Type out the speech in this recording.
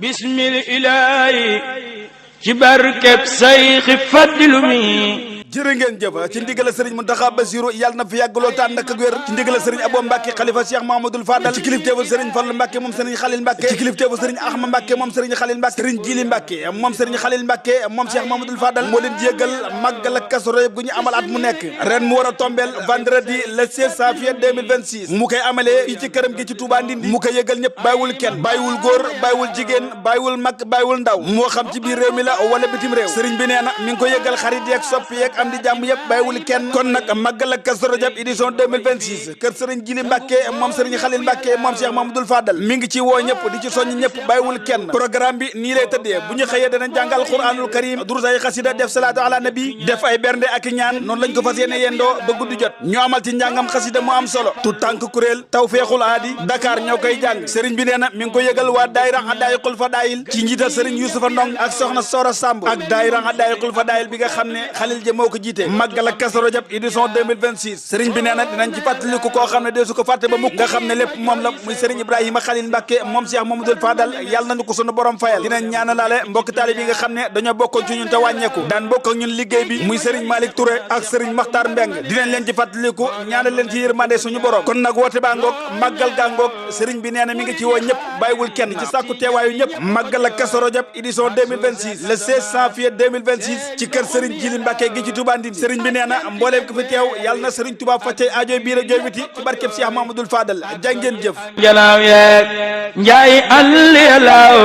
bismil ilaahi ci barkeb sayxi faddilu mi jërë ngeen jëf ci ndigal Serigne Mountakha Bassirou yàlla na fi yàgg lool te ànd ak wér ci ndigal Serigne Abo Mbacke xalifa Cheikh Mahamadul Fadal ci kilifteefu Serigne Fallu Mbacke moom Serigne Khalil Mbacke ci kilifteefu Serigne Ahma Mbacke moom Serigne Khalil Mbacke Serigne Jili Mbacke moom Serigne Khalil Mbacke moom Cheikh Mahamadul Fadal moo leen jégal màggal ak Kazu Rajab gu ñu amal at mu nekk ren mu war a tombeel vendredi le 16 janvier 2026 mu koy amalee fii ci këram gi ci Touba Ndindi mu koy yëgal ñëpp bàyyiwul kenn bàyyiwul góor bàyyiwul jigéen bàyyiwul mag bàyyiwul ndaw moo xam ci biir réew mi la wala bitim réew Serigne bi nee na mi ngi ko yëgal xarit yeeg soppi yeeg am di jàmm yëpp bàyyiwul kenn kon nag màggal ak Kazu Rajab édition 2026 kër Serigne Jili Mbacke moom Serigne Khalil Mbacke moom Cheikh Mahamadul Fadal mi ngi ci woo ñëpp di ci soññ ñëpp bàyyiwul kenn programme bi nii lay tëddee bu ñu xëyee danañ jàngal Qur'anul Karim durusay xasida def salaatu ala nabi def ay bernde ak ñaan noonu lañ ko fas yéene yendoo ba guddi jot ñu amal ci njàngam xasida mu am solo tu tànk kuréel Tawfeexul Aadi Dakar ñoo koy jàng Serigne bi nee na mi ngi ko yëgal waa daayira Hadaayiqul Fadaayil ci njiital Serigne Youssoufa Ndong ak soxna Sora Samb ak daayira Hadaayiqul Fadaayil bi nga xam ne Khalil ja moo ko jiite màggal ak Kazu Rajab édition 2026 Serigne bi nee na dinañ ci fàttaliku koo xam ne dee su ko fàtte ba mukk nga xam ne lépp moom la muy Serigne Ibrahima Khalil Mbacke moom Cheikh Mamadou Fadal yàlla nañu ko sunu borom fayal dinañ ñaanalaale mbokk taalib yi nga xam ne dañoo bokkoon ci ñun te wàññeeku daan bokk ak ñun liggéey bi muy Serigne Malick Touré ak Serigne Makhtar Mbeng dinañ leen ci fàttaliku ñaanal leen ci yërmande suñu borom kon nag woote baa ngoog màggal gaa ngoog Serigne bi nee na mi ngi ci woo ñëpp bàyyiwul kenn ci sàkku teewaayu ñëpp màggal ak Kazu Rajab édition 2026 le 16 janvier 2026 ci kër Serigne Jili Mbacke gi ci Touba Ndindi Serigne bi nee na mbooleem ko fi teew yàlla na Serigne Touba faccay aajo biir a jooy biti ci barkeb Cheikh Mahamadul Fadal jàngeen jëf jalaaw yeeg njaay àll yalaaw